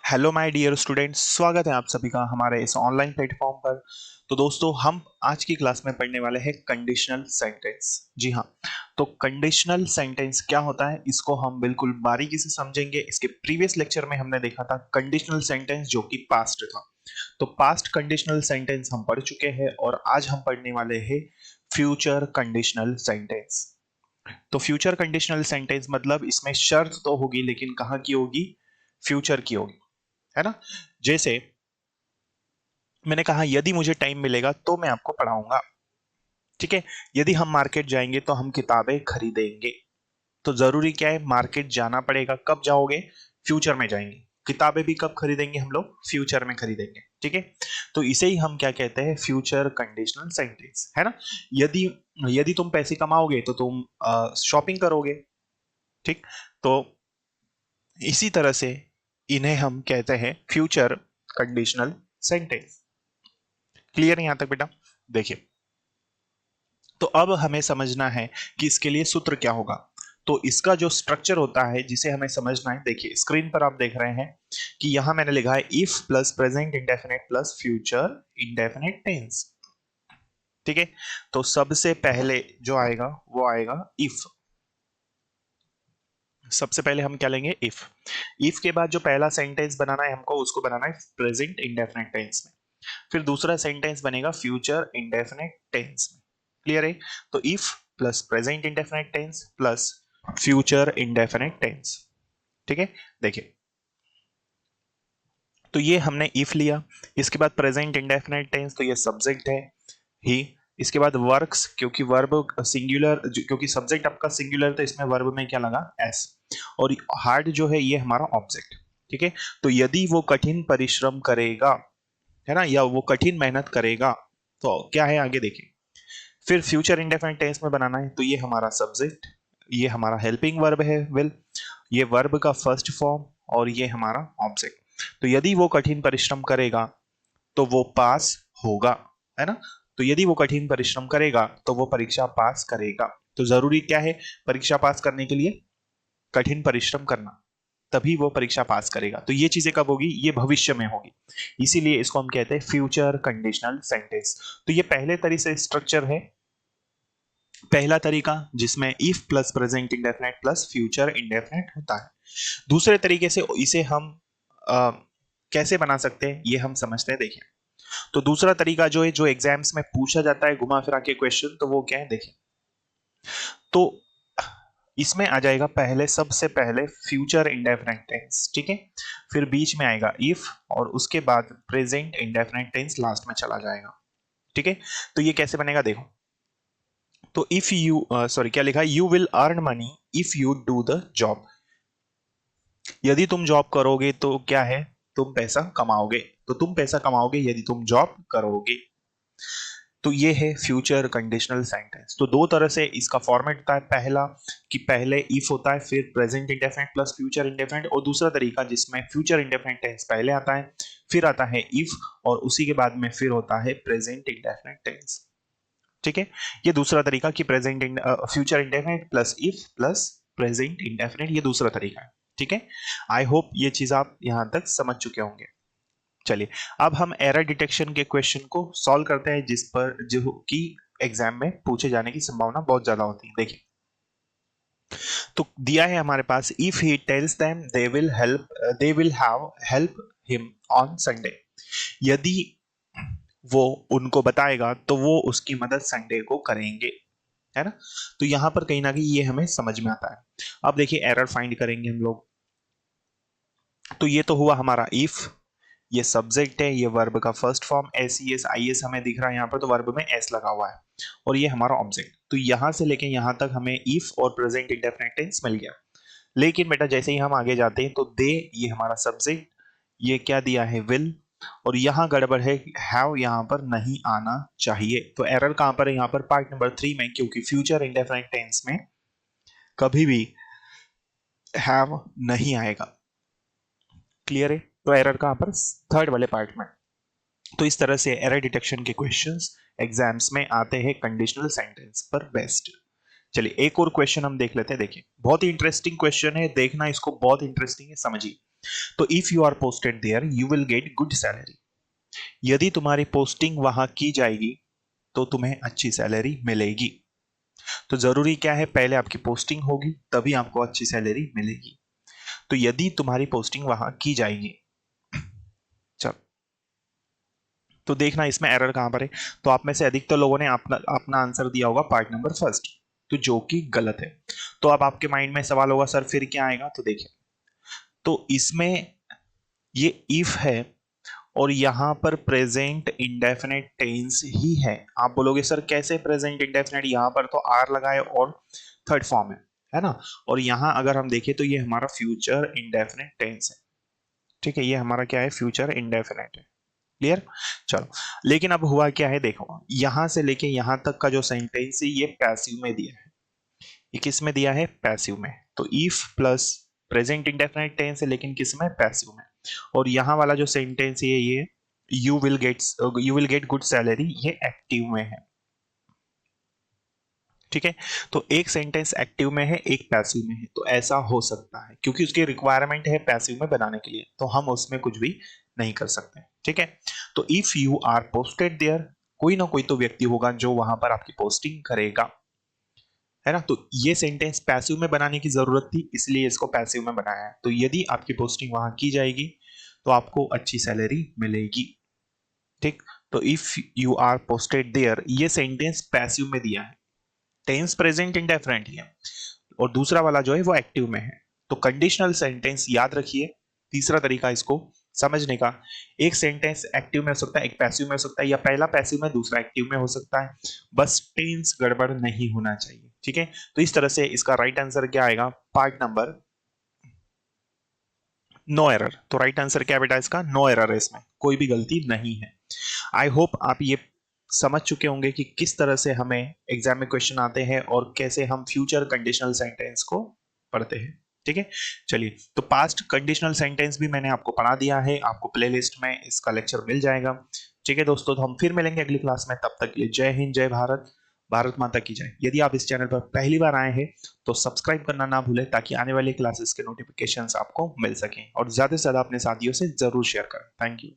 Hello my dear students, स्वागत है आप सभी का हमारे इस ऑनलाइन प्लेटफॉर्म पर। तो दोस्तों, हम आज की क्लास में पढ़ने वाले हैं कंडीशनल सेंटेंस। जी हाँ, तो कंडीशनल सेंटेंस क्या होता है इसको हम बिल्कुल बारीकी से समझेंगे। इसके प्रीवियस लेक्चर में हमने देखा था कंडीशनल सेंटेंस जो कि पास्ट था। तो पास्ट कंडीशनल सेंटेंस हम पढ़ चुके हैं और आज हम पढ़ने वाले हैं फ्यूचर कंडीशनल सेंटेंस। तो फ्यूचर कंडीशनल सेंटेंस मतलब इसमें शर्त तो होगी, लेकिन कहाँ की होगी? फ्यूचर की होगी, है ना। जैसे मैंने कहा यदि मुझे टाइम मिलेगा तो मैं आपको पढ़ाऊंगा। ठीक है। यदि हम मार्केट जाएंगे तो हम किताबें खरीदेंगे। तो जरूरी क्या है? मार्केट जाना पड़ेगा। कब जाओगे? फ्यूचर में जाएंगे। किताबें भी कब खरीदेंगे? हम लोग फ्यूचर में खरीदेंगे। ठीक है। तो इसे ही हम क्या कहते हैं? फ्यूचर कंडीशनल सेंटेंस, है ना। यदि यदि तुम पैसे कमाओगे तो तुम शॉपिंग करोगे। ठीक। तो इसी तरह से इन्हें हम कहते हैं फ्यूचर कंडीशनल सेंटेंस। क्लियर है यहां तक बेटा? देखिए, तो अब हमें समझना है कि इसके लिए सूत्र क्या होगा। तो इसका जो स्ट्रक्चर होता है जिसे हमें समझना है, देखिए स्क्रीन पर आप देख रहे हैं कि यहां मैंने लिखा है if plus present indefinite plus future indefinite tense. ठीक है। तो सबसे पहले जो आएगा वो आएगा इफ। सबसे पहले हम क्या लेंगे? इफ। इफ के बाद जो पहला सेंटेंस बनाना है हमको, उसको बनाना है प्रेजेंट इंडेफिनिट टेंस में। फिर दूसरा सेंटेंस बनेगा फ्यूचर इंडेफिनिट टेंस में। क्लियर है? तो if plus present indefinite tense plus future indefinite tense. ठीक है। देखिए, तो ये हमने इफ लिया। इसके बाद प्रेजेंट इंडेफिनिट टेंस, तो ये सब्जेक्ट है ही। इसके बाद वर्क्स, क्योंकि वर्ब सिंगुलर, क्योंकि सब्जेक्ट आपका सिंगुलर, तो इसमें वर्ब में क्या लगा? एस। और हार्ड जो है ये हमारा ऑब्जेक्ट। ठीक है। तो यदि वो कठिन परिश्रम करेगा, है ना, या वो कठिन मेहनत करेगा, तो क्या है आगे देखिए। फिर फ्यूचर इंडेफिनिट टेंस में बनाना है, तो ये हमारा सब्जेक्ट, ये हमारा हेल्पिंग वर्ब है विल, ये वर्ब का फर्स्ट फॉर्म, और ये हमारा ऑब्जेक्ट। तो यदि वो कठिन परिश्रम करेगा तो वो पास होगा, है ना। तो यदि वो कठिन परिश्रम करेगा तो वो परीक्षा पास करेगा। तो जरूरी क्या है परीक्षा पास करने के लिए? कठिन परिश्रम करना, तभी वो परीक्षा पास करेगा। तो ये चीजें कब होगी? ये भविष्य में होगी। इसीलिए इसको हम कहते हैं फ्यूचर कंडीशनल सेंटेंस। तो ये पहले तरीके से स्ट्रक्चर है, पहला तरीका जिसमें if plus present indefinite plus future indefinite होता है। दूसरे तरीके से इसे हम अ, कैसे बना सकते हैं ये हम समझते हैं। देखिए, तो दूसरा तरीका जो है, जो एग्जाम्स में पूछा जाता है घुमा फिरा के क्वेश्चन, तो वो क्या है? देखिए, तो इसमें आ जाएगा पहले, सबसे पहले फ्यूचर इंडेफिनिट टेंस। ठीक है। फिर बीच में आएगा इफ, और उसके बाद प्रेजेंट इंडेफिनिट टेंस लास्ट में चला जाएगा। ठीक है। तो ये कैसे बनेगा देखो। तो इफ यू सॉरी, क्या लिखा है? You will earn money if you do the job. यदि तुम जॉब करोगे तो क्या है? तुम पैसा कमाओगे। तो तुम पैसा कमाओगे यदि तुम जॉब करोगे। तो ये है फ्यूचर कंडीशनल सेंटेंस। तो दो तरह से इसका फॉर्मेट होता है। पहला कि पहले इफ होता है, फिर present indefinite plus future indefinite, और दूसरा तरीका जिसमें फ्यूचर इंडेफिनिट टेंस पहले आता है, फिर आता है इफ, और उसी के बाद में फिर होता है प्रेजेंट इंडेफिनिट टेंस। ठीक है। ये दूसरा तरीका कि present future indefinite plus if plus present indefinite, ये दूसरा तरीका है। ठीक है। आई होप ये चीज आप यहां तक समझ चुके होंगे। चलिए, अब हम एरर डिटेक्शन के क्वेश्चन को सॉल्व करते हैं, जिस पर जो कि एग्जाम में पूछे जाने की संभावना बहुत ज्यादा होती है। देखिए, तो दिया है हमारे पास if he tells them they will have help him on Sunday. यदि वो उनको बताएगा तो वो उसकी मदद संडे को करेंगे, है ना। तो यहां पर कहीं ना कहीं ये हमें समझ में आता है। अब देखिए, एरर फाइंड करेंगे हम लोग। तो ये तो हुआ हमारा इफ, ये सब्जेक्ट है, ये वर्ब का first form S E S I S हमें दिख रहा है यहाँ पर, तो वर्ब में एस लगा हुआ है, और ये हमारा ऑब्जेक्ट। तो यहां से लेके यहां तक हमें इफ और प्रेजेंट इंडेफिनिट टेंस मिल गया। लेकिन बेटा जैसे ही हम आगे जाते हैं तो दे, ये हमारा सब्जेक्ट, ये क्या दिया है? विल, और यहाँ गड़बड़ है, हैव यहाँ पर नहीं आना चाहिए। तो एरर कहां पर है? यहाँ पर पार्ट नंबर 3 में, क्योंकि फ्यूचर इंडेफिनिट टेंस में कभी भी हैव नहीं आएगा। क्लियर है? तो एरर कहां पर? थर्ड वाले पार्ट में। तो इस तरह से एरर डिटेक्शन के क्वेश्चंस एग्जाम्स में आते हैं कंडीशनल सेंटेंस पर बेस्ड। चलिए, एक और क्वेश्चन हम देख लेते हैं। देखिए, बहुत ही इंटरेस्टिंग क्वेश्चन है, देखना इसको, बहुत इंटरेस्टिंग है, समझिए। तो if you are posted there you will get good salary. यदि तुम्हारी पोस्टिंग वहां की जाएगी तो तुम्हें अच्छी सैलरी मिलेगी। तो जरूरी क्या है, पहले आपकी पोस्टिंग होगी तभी आपको अच्छी सैलरी मिलेगी। तो यदि तुम्हारी पोस्टिंग वहां की जाएगी, चलो तो देखना इसमें एरर कहां पर है। तो आप में से अधिकतर लोगों ने अपना अपना आंसर दिया होगा पार्ट नंबर फर्स्ट, तो जो कि गलत है। तो अब आपके माइंड में सवाल होगा सर फिर क्या आएगा, तो देखिए तो इसमें ये इफ है और यहां पर प्रेजेंट इंडेफिनेट टेंस ही है। आप बोलोगे सर कैसे प्रेजेंट इंडेफिनेट, यहां पर तो आर लगाए और थर्ड फॉर्म है ना। और यहां अगर हम देखें तो ये हमारा फ्यूचर इंडेफिनेट टेंस है, ठीक है, ये हमारा क्या है, फ्यूचर इंडेफिनेट है। क्लियर, चलो। लेकिन अब हुआ क्या है, देखो यहां से लेके यहां तक का जो सेंटेंस है ये पैसिव में दिया है। ये किस में दिया है, पैसिव में। तो if plus present indefinite tense है लेकिन किस में, पैसिव में। और यहां वाला जो सेंटेंस है ये you will get good salary, ये एक्टिव में है। ठीक है, तो एक सेंटेंस एक्टिव में है एक पैसिव में है, तो ऐसा हो सकता है क्योंकि उसकी रिक्वायरमेंट है पैसिव में बनाने के लिए, तो हम उसमें कुछ भी नहीं कर सकते। ठीक है, तो if you are posted there, कोई ना कोई तो व्यक्ति होगा जो वहां पर आपकी पोस्टिंग करेगा, है ना। तो ये सेंटेंस पैसिव में बनाने की जरूरत थी इसलिए इसको पैसिव में बनाया है। तो यदि आपकी पोस्टिंग वहां की जाएगी तो आपको अच्छी सैलरी मिलेगी। ठीक, तो if you are posted there, ये सेंटेंस पैसिव में दिया है, टेंस प्रेजेंट इंडेफिनिट है, और दूसरा वाला जो है वो एक्टिव में है। तो कंडीशनल सेंटेंस याद रखिए, तीसरा तरीका इसको समझने का, एक सेंटेंस एक्टिव में हो सकता है एक पैसिव में हो सकता है, या पहला पैसिव में दूसरा एक्टिव में हो सकता है, बस टेंस गड़बड़ नहीं होना चाहिए। ठीक है, तो इस तरह से इसका राइट आंसर क्या आएगा, पार्ट नंबर नो एरर। तो राइट आंसर क्या बेटा इसका, नो एरर है, इसमें कोई भी गलती नहीं है। आई होप आप ये समझ चुके होंगे कि किस तरह से हमें एग्जाम में क्वेश्चन आते हैं और कैसे हम फ्यूचर कंडीशनल सेंटेंस को पढ़ते हैं। ठीक है, चलिए तो पास्ट कंडीशनल सेंटेंस भी मैंने आपको पढ़ा दिया है, आपको प्लेलिस्ट में इसका लेक्चर मिल जाएगा। ठीक है दोस्तों, तो हम फिर मिलेंगे अगली क्लास में, तब तक के लिए जय हिंद, जय भारत, भारत माता की जय। यदि आप इस चैनल पर पहली बार आए हैं तो सब्सक्राइब करना ना भूलें ताकि आने वाली क्लासेस के नोटिफिकेशंस आपको मिल सकें, और ज्यादा से ज्यादा अपने साथियों से जरूर शेयर करें। Thank you.